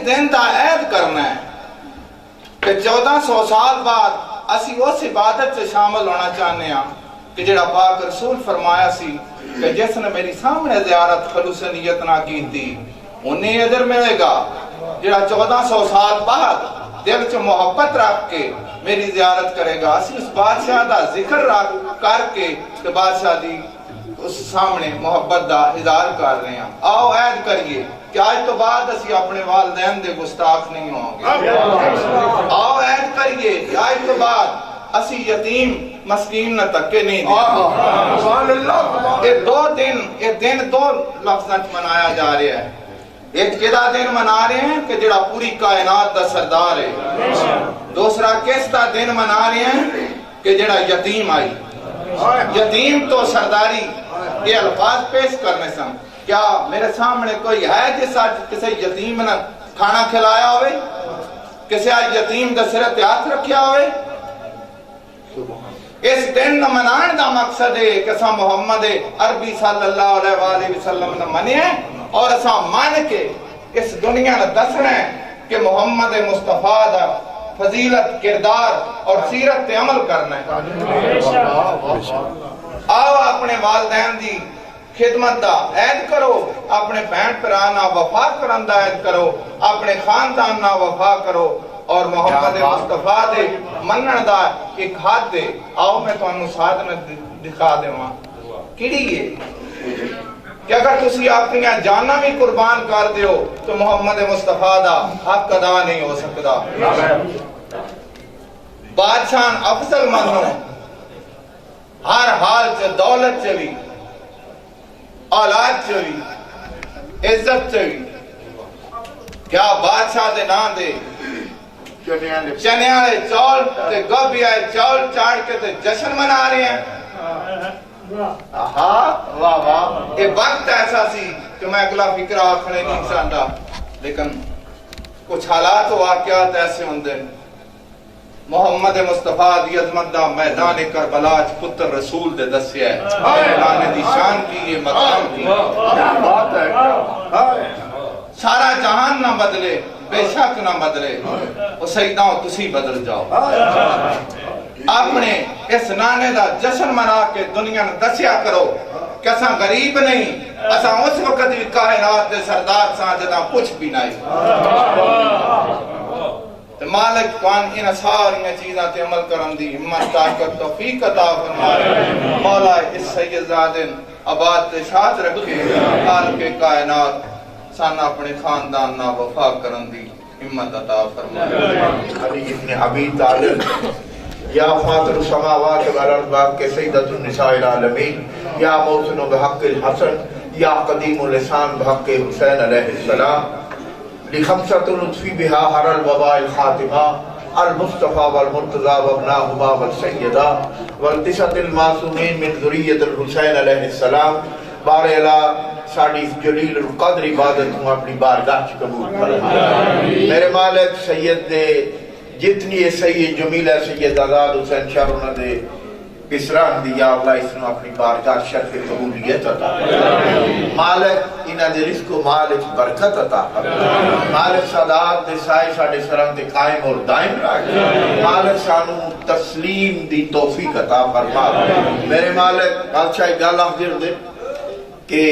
دن دا عید کرنا ہے کہ 1400 سال بعد اسی اس عبادت سے شامل ہونا چاہنے ہیں کہ جڑا پاک رسول فرمایا سی کہ جس نے میری سامنے زیارت خلوص نیت نہ کی تھی انہیں اجر ملے گا، جڑا 1400 سال بعد دل چ محبت رکھ کے میری زیارت کرے گا۔ اسی اس بادشاہ دا ذکر رکھ کر کے بادشاہ دی اس سامنے محبت دا اظہار کر رہے ہیں۔ آؤ عہد کریے کہ آج تو بعد اسی اپنے والدین دے گستاخ نہیں ہوں گے۔ آؤ عہد کریے کہ آج تو بعد اسی یتیم مسکین نہ تکے نہیں دیں۔ یہ دن دو لفظاں منایا جا رہا ہے۔ ایک کدا دن منا رہے ہیں کہ جڑا پوری کائنات دا سردار ہے، دوسرا کس دا دن منا رہے ہیں کہ جڑا یتیم آئی، یتیم تو سرداری۔ یہ الفاظ پیش کرنے سن، کیا میرے سامنے کوئی ہے جس آج کسی یتیم نے کھانا کھلایا ہوئے، کسی آج یتیم دا سر تے ہاتھ رکھیا ہوئے؟ اس دن منان دا مقصد ہے کہ اسا محمد عربی صلی اللہ علیہ وآلہ وسلم نے منے ہیں اور اسا مان کے اس دنیا نے دسنا ہے کہ محمد مصطفیٰ دا فضیلت کردار اور سیرت تے عمل کرنا ہے۔ آؤ اپنے والدین دی خدمت دا عہد کرو، اپنے بہن پرانا وفا کرن دا عہد کرو، اپنے خاندان نا وفا کرو اور محمد مصطفیٰ دے منن دا ایک ہاتھ دے۔ آؤ میں تو انہوں ساتھ میں دکھا دے وہاں کیڑی ہے کہ اگر تسی اپنی جانا بھی قربان کر دیو تو محمد مصطفیٰ دا حق ادا نہیں ہو سکتا۔ بادشاہ افضل منو ہر حال چ دولت چوی اولاد چوی عزت چوی، کیا بادشاہ دے نام دے چنے والے چول تے گوبھی والے چول چاڑ کے تے جشن منا رہے ہیں؟ واہ واہ، یہ وقت ایسا سی کہ میں اگلا فکر آکھنے نہیں چاہتا، لیکن کچھ حالات و واقعات ایسے ہوندے۔ محمد مصطفیٰ دی عظمت دا میدان کربلا چ پتر رسول دے دسیا ہے، میدان دی شان کی یہ مقام کی۔ سارا جہان نہ بدلے، بے شک نہ بدلے، وہ سیداں تسی بدل جاؤ۔ اپنے اس نانے دا جشن منا کے دنیا نے دسیا کرو کہ اساں غریب نہیں، اساں اس وقت بھی کائنات دے سردار ساں جداں کچھ بھی نہیں۔ مالک کان ان ساری چیزاں تے عمل کرن دی ہمت طاقت توفیق عطا فرمائے۔ مولا اس سید زادن آباد تے شاد رکھے، خالق کائنات سان اپنے خاندان نا وفا کرن دی ہمت عطا فرمائے۔ علی ابن ابی طالب یا فاطر السماوات والارض کے سیدۃ النساء العالمین، یا موسن بحق الحسن، یا قدیم اللسان بحق حسین علیہ السلام، لخمسۃ لطفی بہا حر الوباء الخاتمہ، المصطفیٰ والمرتضیٰ وابناہما والسیدہ، والتسعۃ المعصومین من ذریۃ الحسین علیہ السلام۔ بار الہ ساڑی جلیل القدر عبادت ہوں اپنی بارگاہ قبول فرما۔ میرے مالک سید دے جتنی سید جمیل ہے سید آزاد حسین شاہ انہوں نے پسران دی، یا اللہ اس نے اپنی بارگاہ شرف قبولیت عطا مالک انہاں دے رزق و مالک برکت عطا مالک سادات دے سائے ساڑے سرم دے قائم اور دائم رکھ مالک سانو تسلیم دی توفیق عطا فرما۔ میرے مالک بادشاہ گل حاضر دے کہ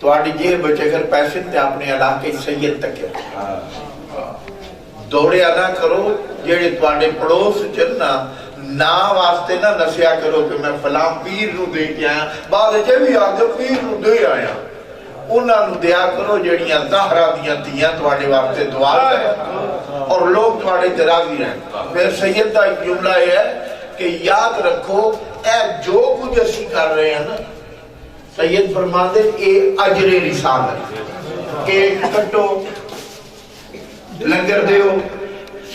تواڈی جیب بچے اگر پیسے تے اپنے علاقے سید تک دوڑے ادا کرو، جیڑے تواڈے پڑوس چلنا نا واسطے نہ نسیا کرو کہ میں فلاں پیر نو دے کے آیا، بعد جے بھی آگے پیر نو دے آیا، انہاں نو دیا کرو جیڑیاں زہرا دیاں تیاں تواڈے واسطے دعا کریں اور لوگ تواڈے راضی رہیں۔ پھر سید دا ایک جملہ ہے کہ یاد رکھو اے جو کچھ اسی کر رہے ہیں نا، سید فرماتے اے اجر رسالت، کیک کٹو، لنگر دیو،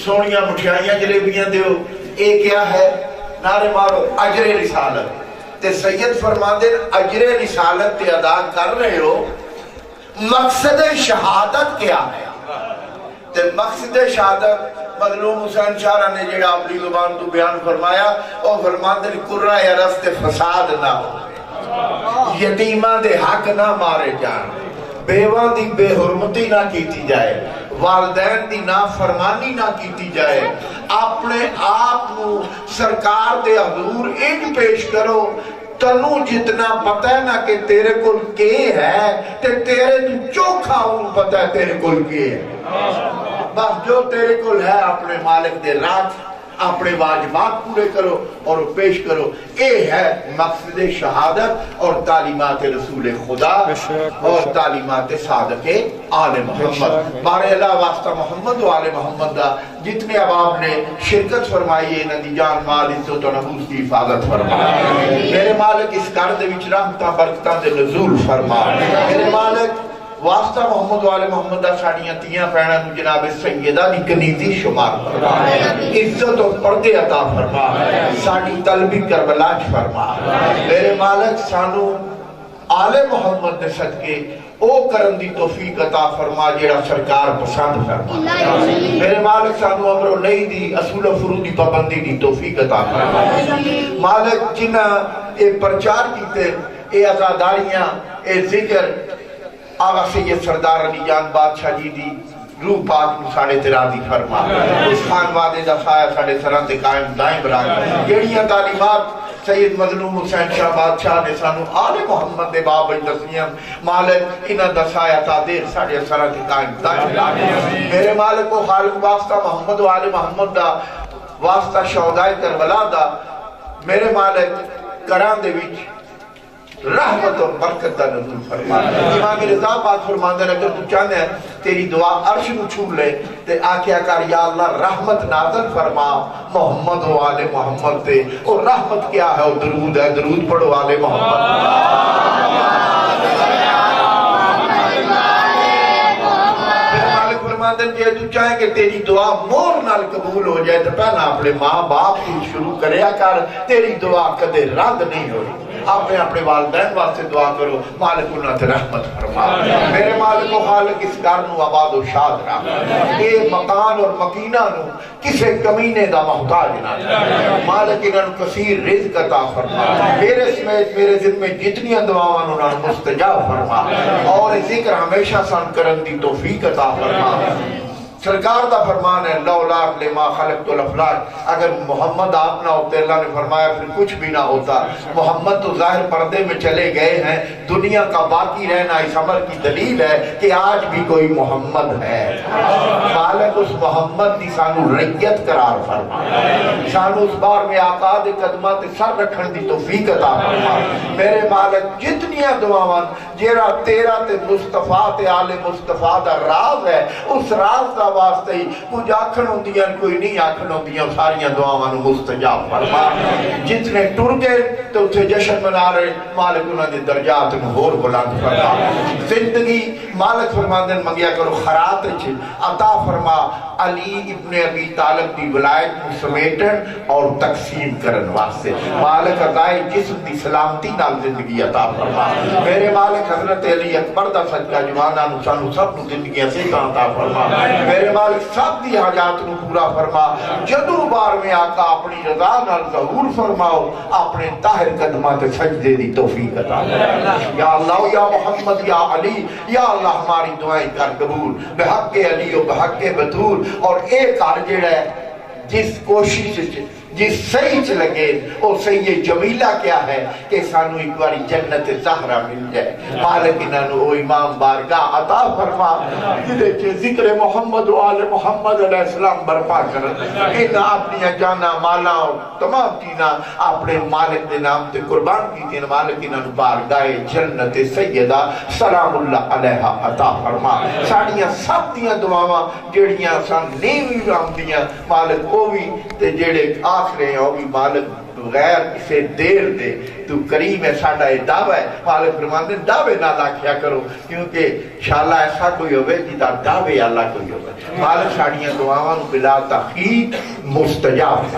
سونیاں مٹھائیاں جلیبیاں دیو، اے کیا ہے؟ نعرے مارو اجر رسالت۔ تے سید فرماتے اجر رسالت تے ادا کر رہے ہو، مقصد شہادت کیا ہے؟ تے مقصد شہادت مظلوم حسین شارہ نے جڑا اپنی زبان تو بیان فرمایا، اور فرماتے قرہ عرص تے فساد نہ ہو، یتیمہ دے حق نہ مارے جان، بیوہ دی بے حرمتی نہ کیتی جائے، والدین دی نافرمانی نہ کیتی جائے، اپنے آپ کو سرکار دے حضور انج پیش کرو تنو جتنا پتہ ہے نا کہ تیرے کل کے ہے تے تیرے تو چوکھا ہوں پتہ ہے تیرے کل کے ہے، بس جو تیرے کل ہے اپنے مالک دے رات اپنے واجبات پورے کرو اور پیش کرو۔ اے ہے مقصد شہادت اور تعلیمات رسول خدا اور تعلیمات صادق آل محمد۔ بارے اللہ واسطہ محمد و آل محمد دا جتنے عوام نے شرکت فرمائی ہے ندی جان مال عزت و نفوس کی حفاظت فرما۔ میرے مالک اس گھر دے وچ رحمتاں برکتاں دے نزول فرما۔ میرے مالک واسطہ محمد و آل محمد دا ساڑیاں تیاں پہنا نو جناب سیدہ دی کنیزی شمار فرما، عزت و پردے عطا فرما، ساڑی طلبی کربلاج فرما۔ میرے مالک سانو آل محمد دے صدقے او کرن دی توفیق عطا فرما جیڑا سرکار پسند فرما۔ میرے مالک سانو امر و نہیں دی اصول و فروع دی پابندی دی توفیق عطا فرما۔ مالک جنہ اے پرچار کیتے اے عزاداریاں اے ذکر آغا سید سردار علی جان بادشاہ جی دی روح پاک نو ساڑے ترادی فرما۔ اس خانوادے دا سایہ ساڑے سران تے قائم دائم براک۔ جیڑیاں تعلیمات سید مظلوم حسین شاہ بادشاہ نے سانو آل محمد دے باب دسیاں مالک انہاں دا سایہ تادیر ساڑے سران تے قائم دائم براک۔ میرے مالک و خالق واسطہ محمد و آل محمد دا واسطہ شہدائے کربلا دا میرے مالک کران دے وچ رحمت اور برکت دا نزول فرما۔ امام رضا بات فرماندے اگر تو چاہنے ہیں تیری دعا عرش نو چھو لے تے آکھیا کر یا اللہ رحمت نازل فرما محمد و آل محمد تے، اور رحمت کیا ہے وہ درود ہے، درود پڑھو آل محمد۔ جے تو چاہیں کہ تیری دعا مور نال قبول ہو جائے تو پہلا اپنے ماں باپ کی شروع کریا کر، تیری دعا کدے رد نہیں ہوئی۔ اپنے والدین واسطے دعا کرو مالک انہاں تے رحمت فرما۔ میرے مالک و خالق اس گھر نو آباد و شاد رکھ، یہ مکان اور مکینہ نو کسے کمینے دا محتاج نہ، مالک انہاں نو کثیر رزق عطا فرما۔ میرے سمیت میرے ذمہ جتنی دعاواں انہاں نو مستجاب فرما، اور ذکر ہمیشہ سان کرن دی توفیق عطا فرما۔ سرکار دا فرمان ہے لولا لما خلقت الافلاک، اگر محمد آپ نہ ہوتے اللہ نے فرمایا پھر کچھ بھی نہ ہوتا۔ محمد تو ظاہر پردے میں چلے گئے ہیں، دنیا کا باقی رہنا اس عمر کی دلیل ہے کہ آج بھی کوئی محمد ہے۔ مالک اس محمد دی سانو ریت قرار فرما، سانو اس بار میں آقا دے قدمات سر رکھن دی توفیق عطا فرما۔ میرے مالک جتنیاں دعاواں جیڑا تیرا تے مصطفیٰ تے آل مصطفیٰ دا راز ہے، اس راز دا واسطے ہی کچھ آکھن ہوندیاں کوئی نہیں آکھن ہوندیاں، ساریاں دعاواں نو مستجاب فرما۔ جتنے ٹر گئے تو اتھے جشن منا رہے، مالک انہاں دے درجات نو ہور بلند فرما۔ زندگی مالک فرماندن منگیا کرو خرات چھ عطا فرما، علی ابن ابی طالب دی ولایت کو سمیٹن اور تقسیم کرن واسطے مالک عطائے جسم دی سلامتی نال زندگی عطا فرما۔ میرے مالک حضرت علی اکبر دا صدقہ جوانا نو سانو سب نو زندگیاں سے عطا فرما۔ میرے مالک سب دی حاجات نو پورا فرما۔ جدو بار میں آقا اپنی رضا نال ظہور فرماؤ، اپنے طاہر قدمات سجدے دی توفیق عطا فرما۔ یا اللہ یا محمد یا علی، یا اللہ ہماری دعائیں کر قبول بحق علی و بحق بطول۔ اور ایک جڑا ہے جس کوشش جس صحیح چ لگے وہ صحیح جمیلہ کیا ہے کہ سانو ایک باری جنت زہرہ مل جائے۔ مالک انہاں نو امام بارگاہ عطا فرما جدے چ ذکر محمد و آل محمد علیہ السلام برپا کرن، انہاں اپنی جانا مالا اور تمام چیزاں اپنے مالک دے نام تے قربان کی، مالک انہاں نو بارگاہ جنت سیدہ سلام اللہ علیہ عطا فرما۔ ساڑیاں سب دیاں دعاواں جڑیاں سان نیوی آمدیاں مالک وہ بھی تے جڑے آخرے ہیں وہ بھی مالک غیر اسے دیر دے تو کریم ہے ساڑھا ہے دعوے ہے۔ مالک فرمان دے دعوے نہ لاکھیا کرو کیونکہ شاءاللہ ایسا کوئی ہوئے جیتا دعوے اللہ کوئی ہوئے۔ مالک ساڑھیاں دعاواں بلا تخیق مستجاب۔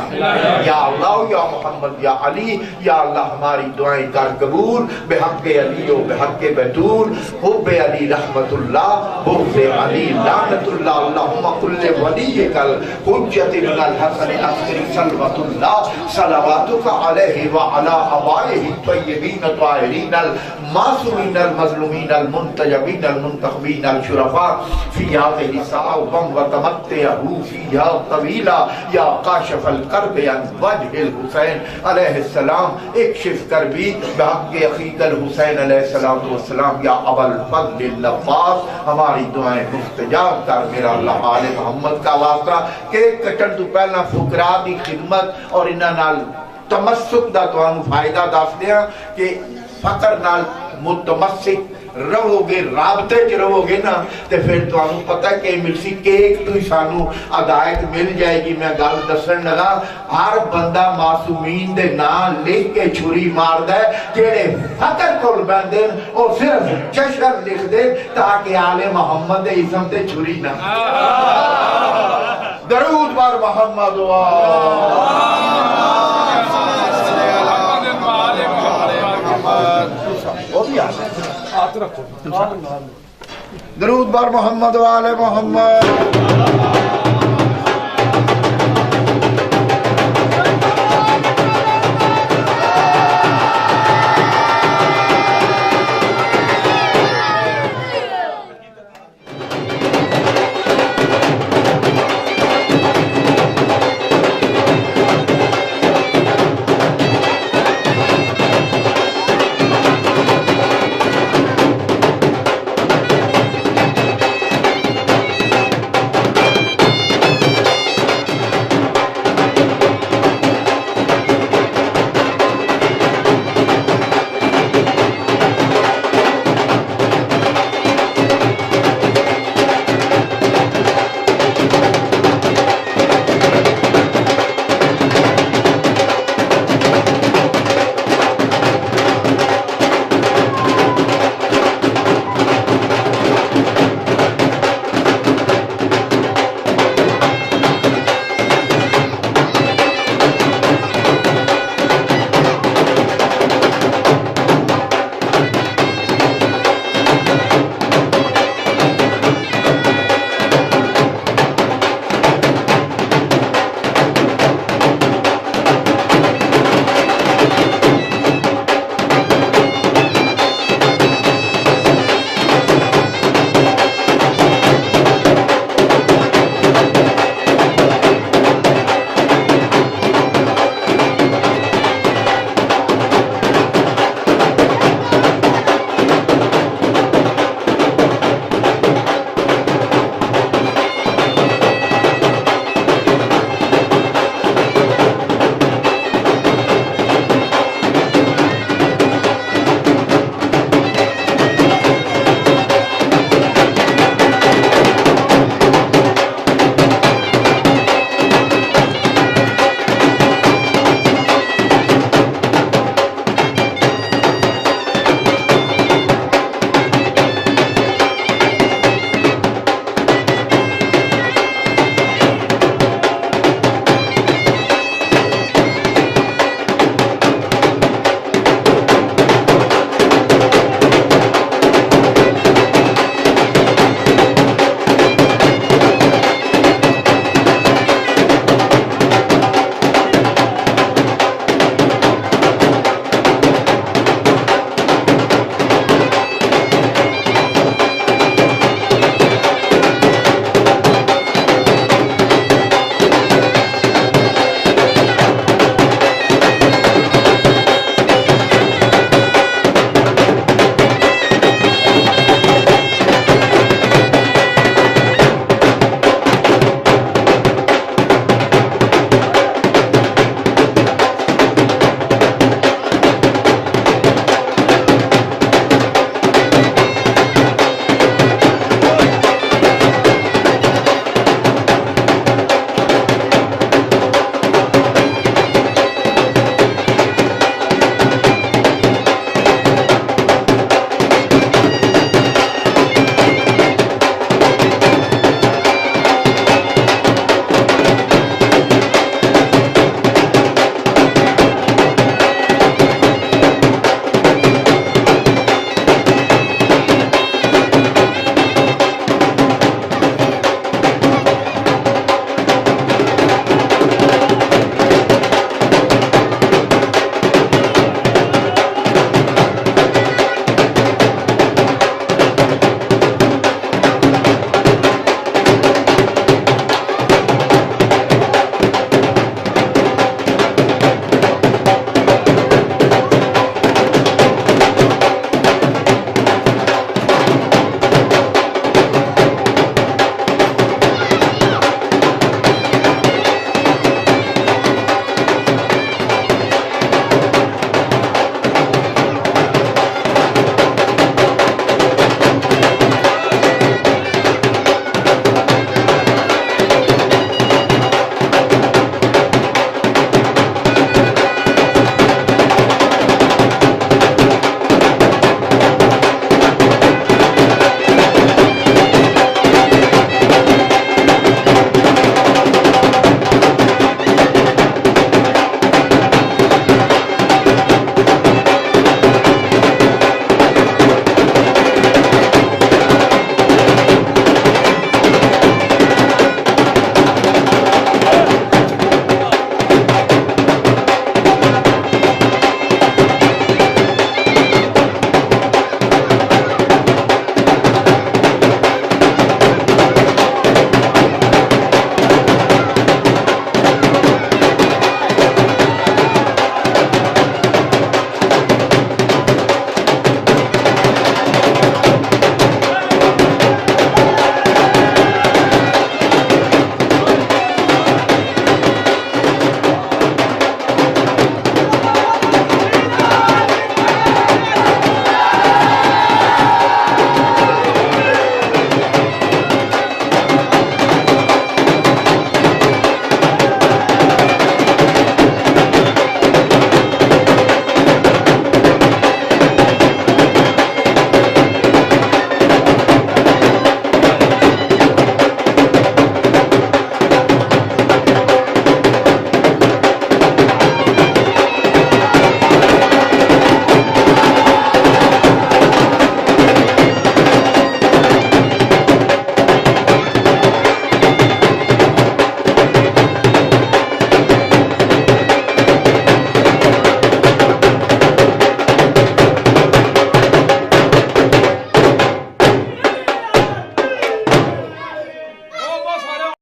یا اللہ یا محمد یا علی، یا اللہ ہماری دعائیں کر قبول بحق علی و بحق بطول، حب علی رحمت اللہ، حب علی لعنت اللہ، اللہم کل ولی کل حجت ابن الحسن عسکری صلوات اللہ صلواتک علیہ وعلا آبائے آلہ الطیبین الطاہرین المعصومین المظلومین المنتجبین المنتخبین الشرفاء فی هذه الساعة وتمتعه فيها طویلا یا کاشف الکرب عن وجه الحسین علیہ السلام اکشف کربی بحق اخیک الحسین علیہ السلام یا ابا الفضل اللفاظ ہماری دعائیں مستجاب کر میرا اللہ آل محمد کا واسطہ کہ کٹن تو پہلا فقراء دی خدمت اور انہاں نال تمسک دا تو ہم فائدہ دس دیا کہ فقر نال متمسک رہو گے رابطے چ رہو گے نا تے پھر تو ہم پتہ کہ ملسی کیک تو سانو ہدایت مل جائے گی میں گل دسن لگا ہر بندہ معصومین دے نام لکھ کے چھری مار دے جڑے فقر کول بندے او صرف چشر لکھ دے تاکہ آل محمد دے اسم تے چھری نہ درود بر محمد و درود بر محمد و آل محمد